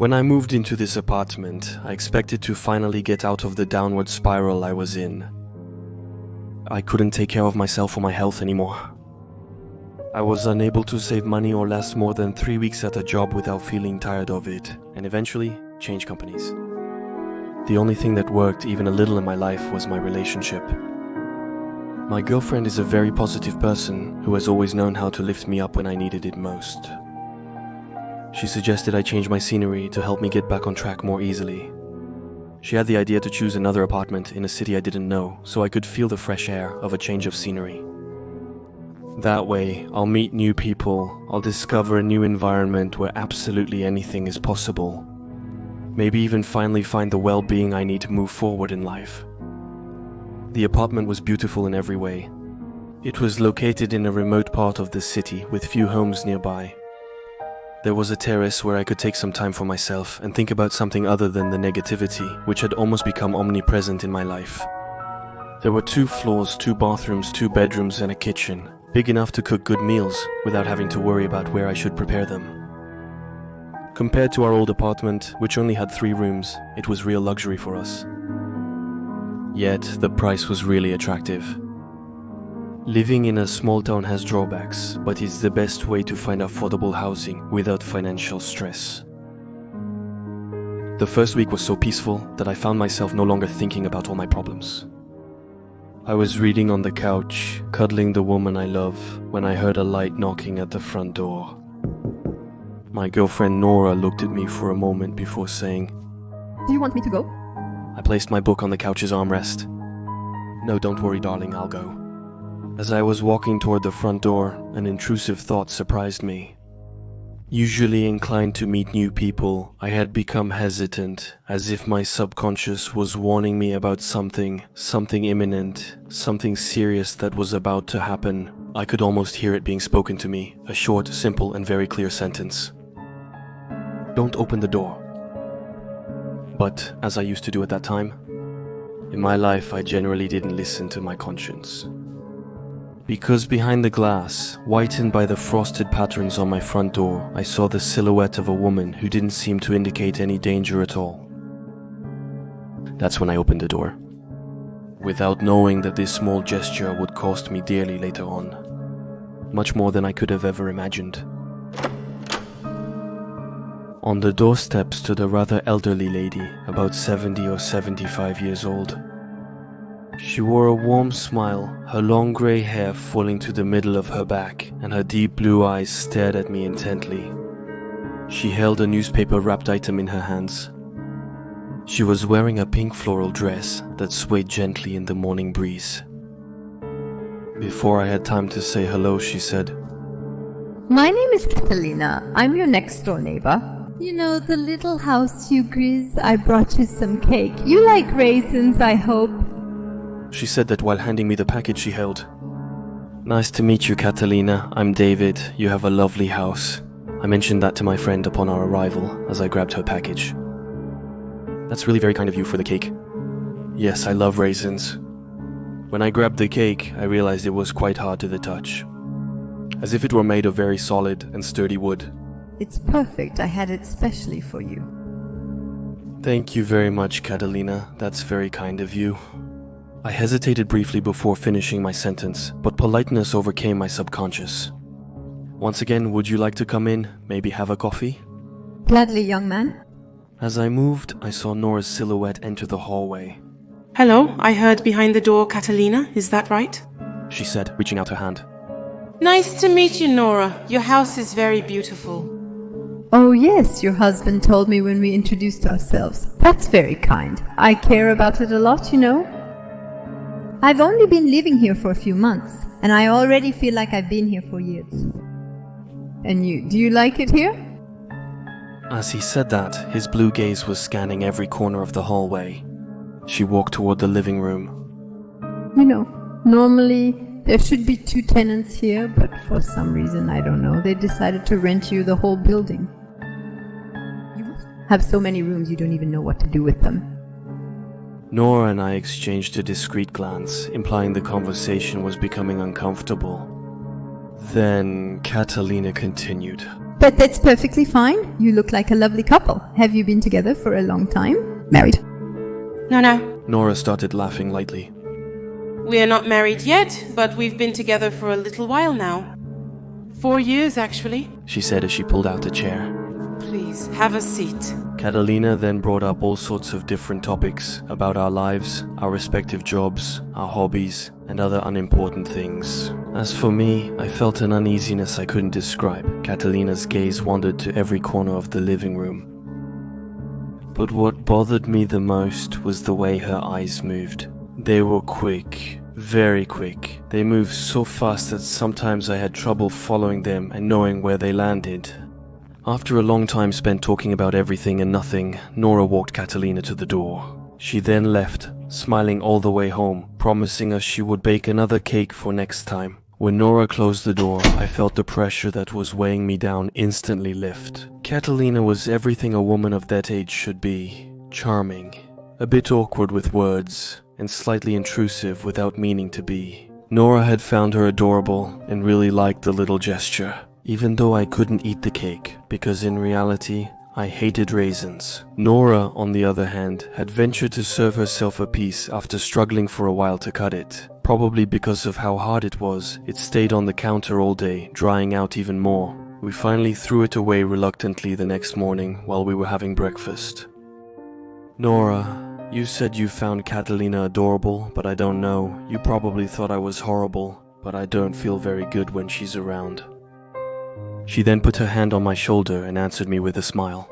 When I moved into this apartment, I expected to finally get out of the downward spiral I was in. I couldn't take care of myself or my health anymore. I was unable to save money or last more than 3 weeks at a job without feeling tired of it, and eventually change companies. The only thing that worked even a little in my life was my relationship. My girlfriend is a very positive person who has always known how to lift me up when I needed it most. She suggested I change my scenery to help me get back on track more easily. She had the idea to choose another apartment in a city I didn't know, so I could feel the fresh air of a change of scenery. That way, I'll meet new people, I'll discover a new environment where absolutely anything is possible. Maybe even finally find the well-being I need to move forward in life. The apartment was beautiful in every way. It was located in a remote part of the city with few homes nearby. There was a terrace where I could take some time for myself and think about something other than the negativity, which had almost become omnipresent in my life. There were 2 floors, 2 bathrooms, 2 bedrooms and a kitchen, big enough to cook good meals without having to worry about where I should prepare them. Compared to our old apartment, which only had 3 rooms, it was real luxury for us. Yet, the price was really attractive. Living in a small town has drawbacks, but it's the best way to find affordable housing without financial stress. The first week was so peaceful that I found myself no longer thinking about all my problems. I was reading on the couch, cuddling the woman I love, when I heard a light knocking at the front door. My girlfriend Nora looked at me for a moment before saying, "Do you want me to go?" I placed my book on the couch's armrest. "No, don't worry, darling, I'll go." As I was walking toward the front door, an intrusive thought surprised me. Usually inclined to meet new people, I had become hesitant, as if my subconscious was warning me about something imminent, something serious that was about to happen. I could almost hear it being spoken to me, a short, simple, and very clear sentence. "Don't open the door." But, as I used to do at that time, in my life I generally didn't listen to my conscience. Because behind the glass, whitened by the frosted patterns on my front door, I saw the silhouette of a woman who didn't seem to indicate any danger at all. That's when I opened the door, without knowing that this small gesture would cost me dearly later on, much more than I could have ever imagined. On the doorstep stood a rather elderly lady, about 70 or 75 years old. She wore a warm smile, her long grey hair falling to the middle of her back, and her deep blue eyes stared at me intently. She held a newspaper-wrapped item in her hands. She was wearing a pink floral dress that swayed gently in the morning breeze. Before I had time to say hello, she said, "My name is Catalina. I'm your next-door neighbor. You know, the little house you grizz. I brought you some cake. You like raisins, I hope." She said that while handing me the package she held. "Nice to meet you, Catalina. I'm David. You have a lovely house." I mentioned that to my friend upon our arrival as I grabbed her package. "That's really very kind of you for the cake." "Yes, I love raisins." When I grabbed the cake, I realized it was quite hard to the touch, as if it were made of very solid and sturdy wood. "It's perfect. I had it specially for you." "Thank you very much, Catalina. That's very kind of you." I hesitated briefly before finishing my sentence, but politeness overcame my subconscious. "Once again, would you like to come in? Maybe have a coffee?" "Gladly, young man." As I moved, I saw Nora's silhouette enter the hallway. "Hello, I heard behind the door, Catalina, is that right?" She said, reaching out her hand. "Nice to meet you, Nora. Your house is very beautiful." "Oh yes, your husband told me when we introduced ourselves. That's very kind. I care about it a lot, you know. I've only been living here for a few months, and I already feel like I've been here for years. And you, do you like it here?" As he said that, his blue gaze was scanning every corner of the hallway. She walked toward the living room. "You know, normally there should be 2 tenants here, but for some reason, I don't know, they decided to rent you the whole building. You have so many rooms you don't even know what to do with them." Nora and I exchanged a discreet glance, implying the conversation was becoming uncomfortable. Then Catalina continued. But that's perfectly fine. You look like a lovely couple. Have you been together for a long time? Married? No. Nora started laughing lightly. We are not married yet, but we've been together for a little while now. 4 years, actually. She said as she pulled out a chair. Please, have a seat. Catalina then brought up all sorts of different topics about our lives, our respective jobs, our hobbies, and other unimportant things. As for me, I felt an uneasiness I couldn't describe. Catalina's gaze wandered to every corner of the living room. But what bothered me the most was the way her eyes moved. They were quick, very quick. They moved so fast that sometimes I had trouble following them and knowing where they landed. After a long time spent talking about everything and nothing, Nora walked Catalina to the door. She then left, smiling all the way home, promising us she would bake another cake for next time. When Nora closed the door, I felt the pressure that was weighing me down instantly lift. Catalina was everything a woman of that age should be. Charming, a bit awkward with words, and slightly intrusive without meaning to be. Nora had found her adorable and really liked the little gesture. Even though I couldn't eat the cake, because in reality, I hated raisins. Nora, on the other hand, had ventured to serve herself a piece after struggling for a while to cut it. Probably because of how hard it was, it stayed on the counter all day, drying out even more. We finally threw it away reluctantly the next morning while we were having breakfast. Nora, you said you found Catalina adorable, but I don't know. You probably thought I was horrible, but I don't feel very good when she's around. She then put her hand on my shoulder and answered me with a smile.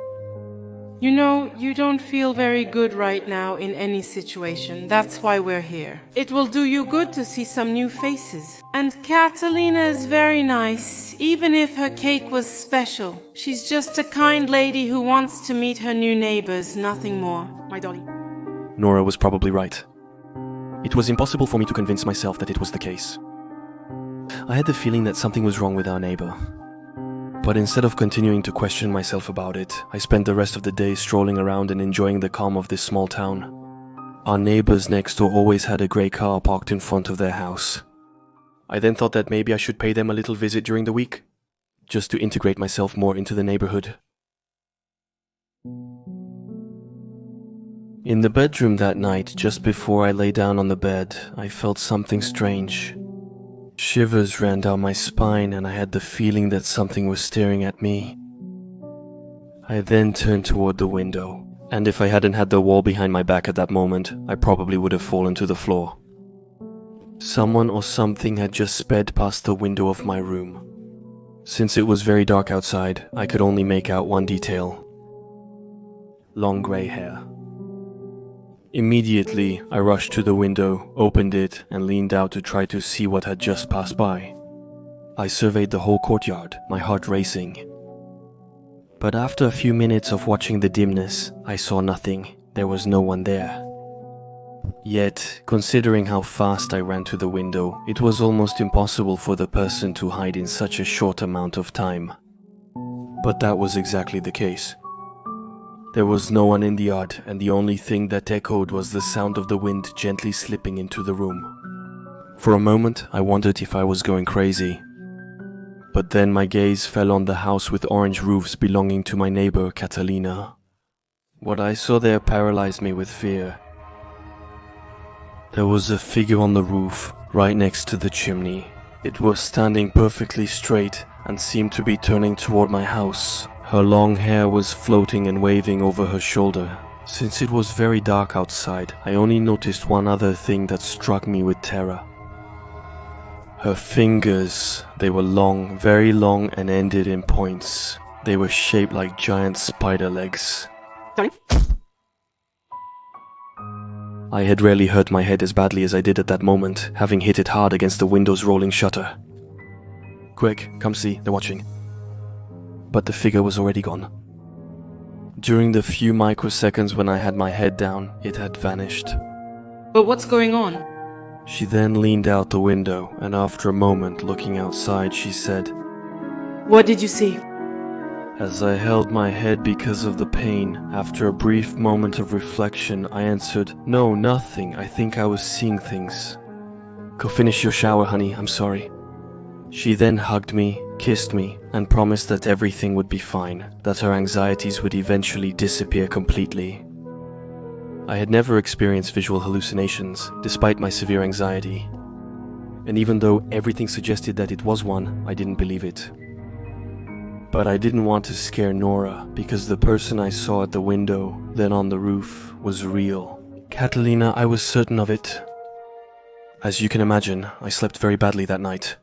You know, you don't feel very good right now in any situation. That's why we're here. It will do you good to see some new faces. And Catalina is very nice, even if her cake was special. She's just a kind lady who wants to meet her new neighbors, nothing more. My dolly. Nora was probably right. It was impossible for me to convince myself that it was the case. I had the feeling that something was wrong with our neighbor. But instead of continuing to question myself about it, I spent the rest of the day strolling around and enjoying the calm of this small town. Our neighbors next door always had a grey car parked in front of their house. I then thought that maybe I should pay them a little visit during the week, just to integrate myself more into the neighborhood. In the bedroom that night, just before I lay down on the bed, I felt something strange. Shivers ran down my spine and I had the feeling that something was staring at me. I then turned toward the window, and if I hadn't had the wall behind my back at that moment, I probably would have fallen to the floor. Someone or something had just sped past the window of my room. Since it was very dark outside, I could only make out one detail. Long grey hair. Immediately, I rushed to the window, opened it, and leaned out to try to see what had just passed by. I surveyed the whole courtyard, my heart racing. But after a few minutes of watching the dimness, I saw nothing. There was no one there. Yet, considering how fast I ran to the window, it was almost impossible for the person to hide in such a short amount of time. But that was exactly the case. There was no one in the yard, and the only thing that echoed was the sound of the wind gently slipping into the room. For a moment, I wondered if I was going crazy. But then my gaze fell on the house with orange roofs belonging to my neighbor, Catalina. What I saw there paralyzed me with fear. There was a figure on the roof, right next to the chimney. It was standing perfectly straight and seemed to be turning toward my house. Her long hair was floating and waving over her shoulder. Since it was very dark outside, I only noticed one other thing that struck me with terror. Her fingers, they were long, very long, and ended in points. They were shaped like giant spider legs. Sorry? I had rarely hurt my head as badly as I did at that moment, having hit it hard against the window's rolling shutter. Quick, come see, they're watching. But the figure was already gone. During the few microseconds when I had my head down, it had vanished. But what's going on? She then leaned out the window, and after a moment looking outside, she said, What did you see? As I held my head because of the pain, after a brief moment of reflection, I answered, No, nothing. I think I was seeing things. Go finish your shower, honey. I'm sorry. She then hugged me, kissed me, and promised that everything would be fine, that her anxieties would eventually disappear completely. I had never experienced visual hallucinations, despite my severe anxiety. And even though everything suggested that it was one, I didn't believe it. But I didn't want to scare Nora, because the person I saw at the window, then on the roof, was real. Catalina, I was certain of it. As you can imagine, I slept very badly that night.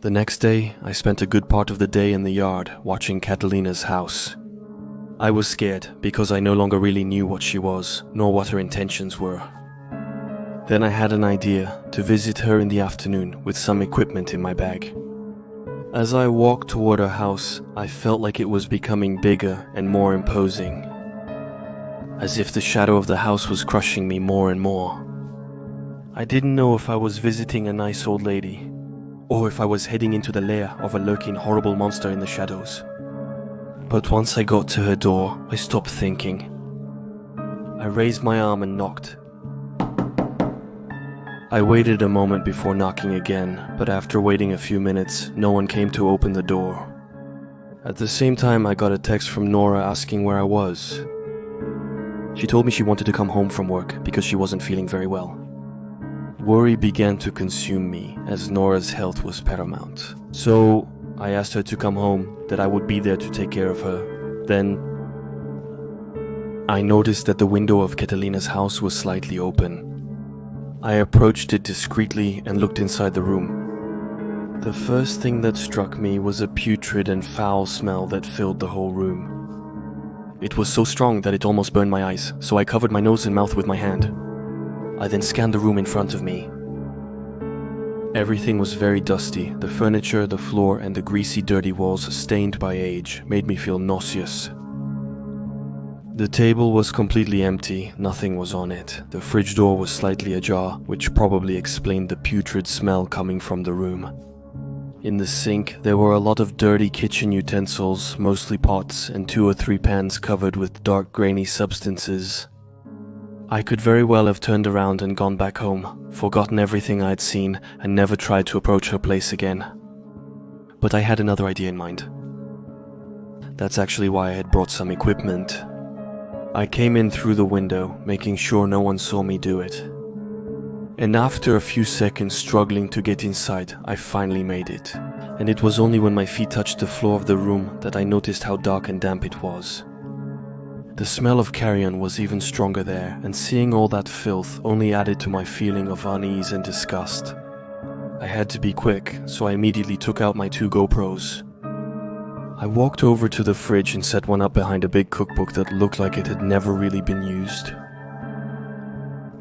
The next day, I spent a good part of the day in the yard, watching Catalina's house. I was scared, because I no longer really knew what she was, nor what her intentions were. Then I had an idea to visit her in the afternoon with some equipment in my bag. As I walked toward her house, I felt like it was becoming bigger and more imposing, as if the shadow of the house was crushing me more and more. I didn't know if I was visiting a nice old lady, or if I was heading into the lair of a lurking horrible monster in the shadows. But once I got to her door, I stopped thinking. I raised my arm and knocked. I waited a moment before knocking again, but after waiting a few minutes, no one came to open the door. At the same time, I got a text from Nora asking where I was. She told me she wanted to come home from work because she wasn't feeling very well. Worry began to consume me, as Nora's health was paramount. So I asked her to come home, that I would be there to take care of her. Then I noticed that the window of Catalina's house was slightly open. I approached it discreetly and looked inside the room. The first thing that struck me was a putrid and foul smell that filled the whole room. It was so strong that it almost burned my eyes, so I covered my nose and mouth with my hand. I then scanned the room in front of me. Everything was very dusty. The furniture, the floor, and the greasy, dirty walls, stained by age, made me feel nauseous. The table was completely empty, nothing was on it. The fridge door was slightly ajar, which probably explained the putrid smell coming from the room. In the sink, there were a lot of dirty kitchen utensils, mostly pots, and 2 or 3 pans covered with dark grainy substances. I could very well have turned around and gone back home, forgotten everything I had seen, and never tried to approach her place again. But I had another idea in mind. That's actually why I had brought some equipment. I came in through the window, making sure no one saw me do it. And after a few seconds struggling to get inside, I finally made it. And it was only when my feet touched the floor of the room that I noticed how dark and damp it was. The smell of carrion was even stronger there, and seeing all that filth only added to my feeling of unease and disgust. I had to be quick, so I immediately took out my 2 GoPros. I walked over to the fridge and set one up behind a big cookbook that looked like it had never really been used.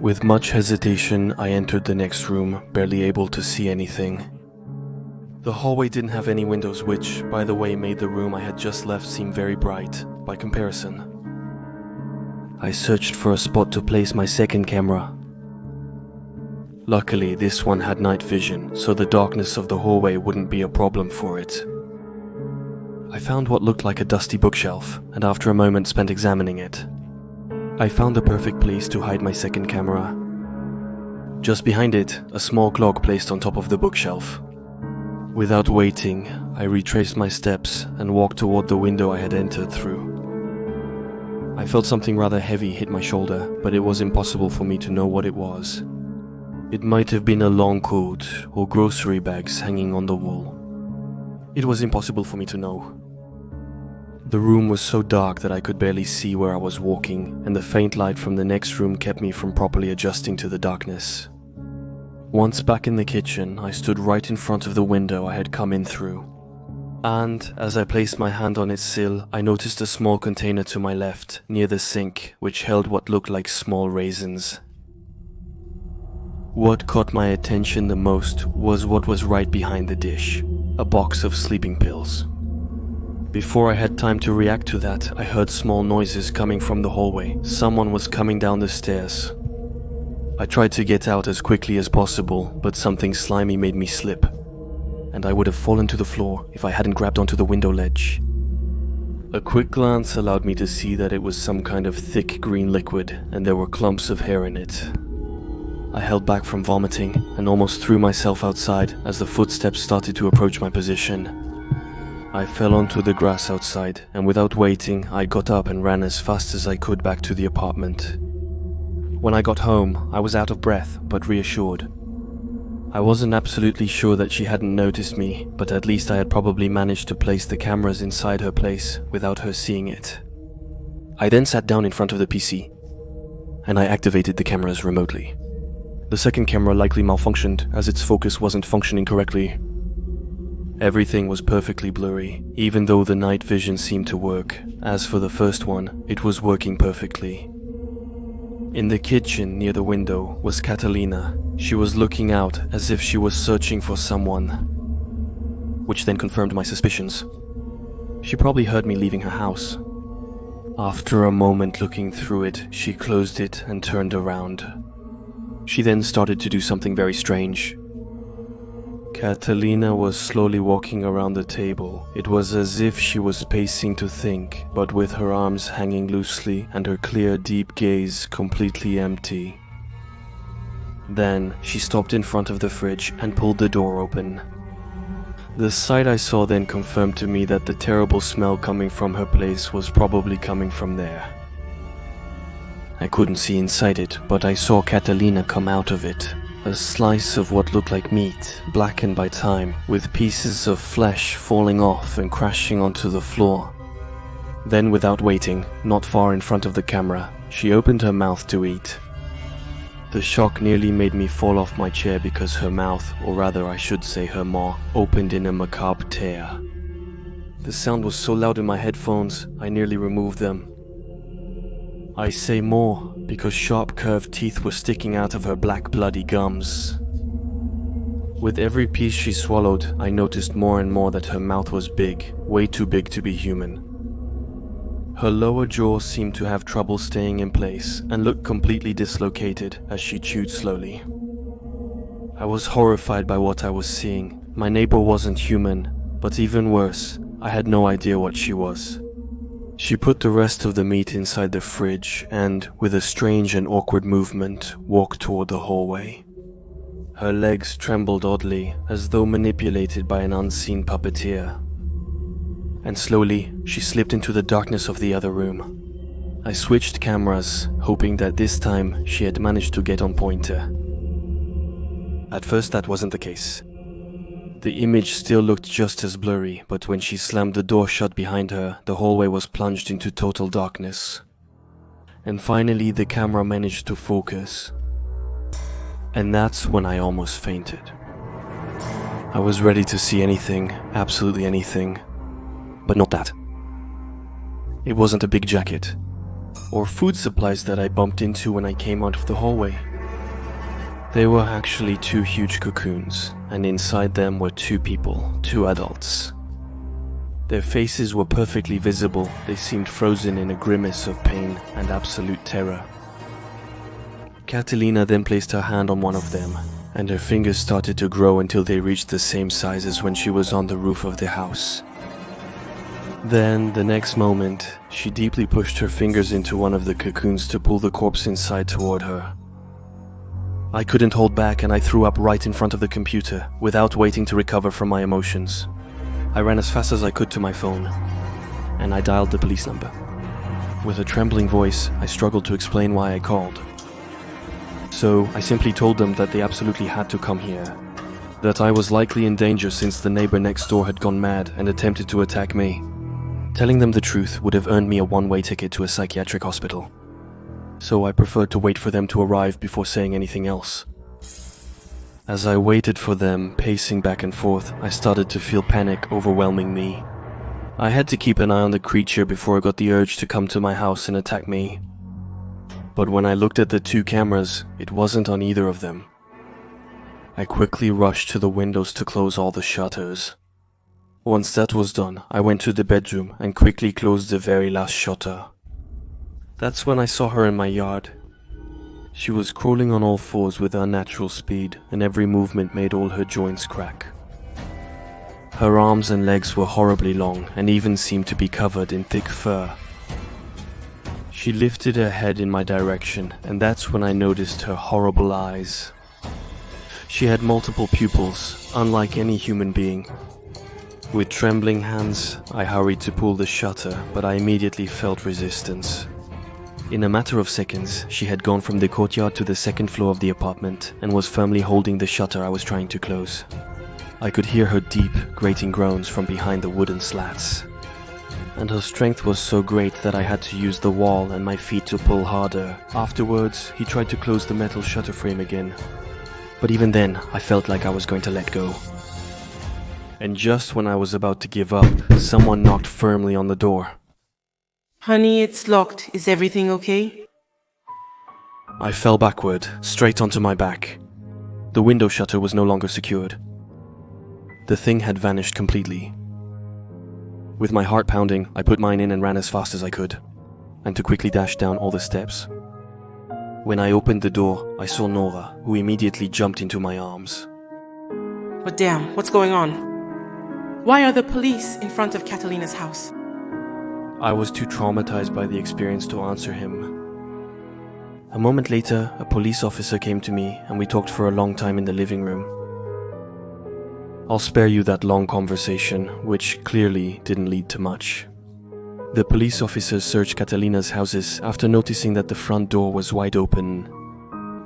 With much hesitation, I entered the next room, barely able to see anything. The hallway didn't have any windows, which, by the way, made the room I had just left seem very bright, by comparison. I searched for a spot to place my second camera. Luckily, this one had night vision, so the darkness of the hallway wouldn't be a problem for it. I found what looked like a dusty bookshelf, and after a moment spent examining it. I found the perfect place to hide my second camera. Just behind it, a small clock placed on top of the bookshelf. Without waiting, I retraced my steps and walked toward the window I had entered through. I felt something rather heavy hit my shoulder, but it was impossible for me to know what it was. It might have been a long coat or grocery bags hanging on the wall. It was impossible for me to know. The room was so dark that I could barely see where I was walking, and the faint light from the next room kept me from properly adjusting to the darkness. Once back in the kitchen, I stood right in front of the window I had come in through. And, as I placed my hand on its sill, I noticed a small container to my left, near the sink, which held what looked like small raisins. What caught my attention the most was what was right behind the dish, a box of sleeping pills. Before I had time to react to that, I heard small noises coming from the hallway. Someone was coming down the stairs. I tried to get out as quickly as possible, but something slimy made me slip, and I would have fallen to the floor if I hadn't grabbed onto the window ledge. A quick glance allowed me to see that it was some kind of thick green liquid, and there were clumps of hair in it. I held back from vomiting and almost threw myself outside as the footsteps started to approach my position. I fell onto the grass outside, and without waiting, I got up and ran as fast as I could back to the apartment. When I got home, I was out of breath, but reassured. I wasn't absolutely sure that she hadn't noticed me, but at least I had probably managed to place the cameras inside her place without her seeing it. I then sat down in front of the PC, and I activated the cameras remotely. The second camera likely malfunctioned as its focus wasn't functioning correctly. Everything was perfectly blurry, even though the night vision seemed to work. As for the first one, it was working perfectly. In the kitchen near the window was Catalina. She was looking out as if she was searching for someone, which then confirmed my suspicions. She probably heard me leaving her house. After a moment looking through it, she closed it and turned around. She then started to do something very strange. Catalina was slowly walking around the table. It was as if she was pacing to think, but with her arms hanging loosely and her clear, deep gaze completely empty. Then she stopped in front of the fridge and pulled the door open. The sight I saw then confirmed to me that the terrible smell coming from her place was probably coming from there. I couldn't see inside it, but I saw Catalina come out of it. A slice of what looked like meat, blackened by time, with pieces of flesh falling off and crashing onto the floor. Then, without waiting, not far in front of the camera, she opened her mouth to eat. The shock nearly made me fall off my chair because her mouth, or rather I should say her maw, opened in a macabre tear. The sound was so loud in my headphones, I nearly removed them. I say more, because sharp curved teeth were sticking out of her black bloody gums. With every piece she swallowed, I noticed more and more that her mouth was big, way too big to be human. Her lower jaw seemed to have trouble staying in place and looked completely dislocated as she chewed slowly. I was horrified by what I was seeing. My neighbor wasn't human, but even worse, I had no idea what she was. She put the rest of the meat inside the fridge and, with a strange and awkward movement, walked toward the hallway. Her legs trembled oddly, as though manipulated by an unseen puppeteer. And slowly, she slipped into the darkness of the other room. I switched cameras, hoping that this time she had managed to get on pointer. At first that wasn't the case. The image still looked just as blurry, but when she slammed the door shut behind her, the hallway was plunged into total darkness. And finally the camera managed to focus. And that's when I almost fainted. I was ready to see anything, absolutely anything, but not that. It wasn't a big jacket, or food supplies that I bumped into when I came out of the hallway. They were actually two huge cocoons, and inside them were two people, two adults. Their faces were perfectly visible. They seemed frozen in a grimace of pain and absolute terror. Catalina then placed her hand on one of them, and her fingers started to grow until they reached the same size as when she was on the roof of the house. Then, the next moment, she deeply pushed her fingers into one of the cocoons to pull the corpse inside toward her. I couldn't hold back and I threw up right in front of the computer, without waiting to recover from my emotions. I ran as fast as I could to my phone, and I dialed the police number. With a trembling voice, I struggled to explain why I called. So, I simply told them that they absolutely had to come here. That I was likely in danger since the neighbor next door had gone mad and attempted to attack me. Telling them the truth would have earned me a one-way ticket to a psychiatric hospital. So I preferred to wait for them to arrive before saying anything else. As I waited for them, pacing back and forth, I started to feel panic overwhelming me. I had to keep an eye on the creature before I got the urge to come to my house and attack me. But when I looked at the two cameras, it wasn't on either of them. I quickly rushed to the windows to close all the shutters. Once that was done, I went to the bedroom and quickly closed the very last shutter. That's when I saw her in my yard. She was crawling on all fours with unnatural speed, and every movement made all her joints crack. Her arms and legs were horribly long and even seemed to be covered in thick fur. She lifted her head in my direction, and that's when I noticed her horrible eyes. She had multiple pupils, unlike any human being. With trembling hands, I hurried to pull the shutter, but I immediately felt resistance. In a matter of seconds, she had gone from the courtyard to the second floor of the apartment and was firmly holding the shutter I was trying to close. I could hear her deep, grating groans from behind the wooden slats. And her strength was so great that I had to use the wall and my feet to pull harder. Afterwards, he tried to close the metal shutter frame again. But even then, I felt like I was going to let go. And just when I was about to give up, someone knocked firmly on the door. Honey, it's locked. Is everything okay? I fell backward, straight onto my back. The window shutter was no longer secured. The thing had vanished completely. With my heart pounding, I put mine in and ran as fast as I could, and to quickly dash down all the steps. When I opened the door, I saw Nora, who immediately jumped into my arms. But damn, what's going on? Why are the police in front of Catalina's house? I was too traumatized by the experience to answer him. A moment later, a police officer came to me and we talked for a long time in the living room. I'll spare you that long conversation, which clearly didn't lead to much. The police officers searched Catalina's houses after noticing that the front door was wide open.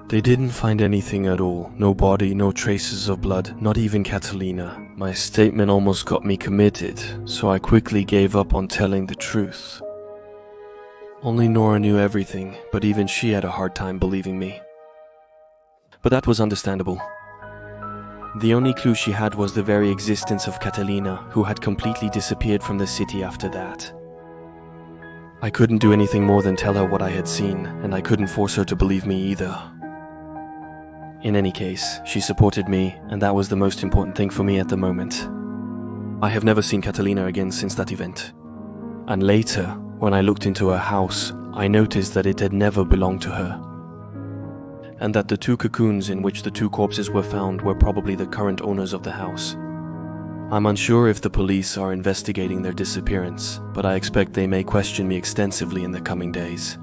They didn't find anything at all. No body, no traces of blood, not even Catalina. My statement almost got me committed, so I quickly gave up on telling the truth. Only Nora knew everything, but even she had a hard time believing me. But that was understandable. The only clue she had was the very existence of Catalina, who had completely disappeared from the city after that. I couldn't do anything more than tell her what I had seen, and I couldn't force her to believe me either. In any case, she supported me, and that was the most important thing for me at the moment. I have never seen Catalina again since that event. And later, when I looked into her house, I noticed that it had never belonged to her. And that the two cocoons in which the two corpses were found were probably the current owners of the house. I'm unsure if the police are investigating their disappearance, but I expect they may question me extensively in the coming days.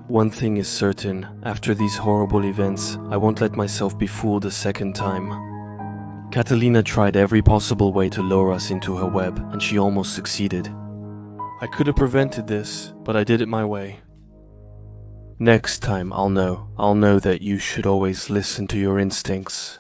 One thing is certain, after these horrible events, I won't let myself be fooled a second time. Catalina tried every possible way to lure us into her web, and she almost succeeded. I could have prevented this, but I did it my way. Next time I'll know that you should always listen to your instincts.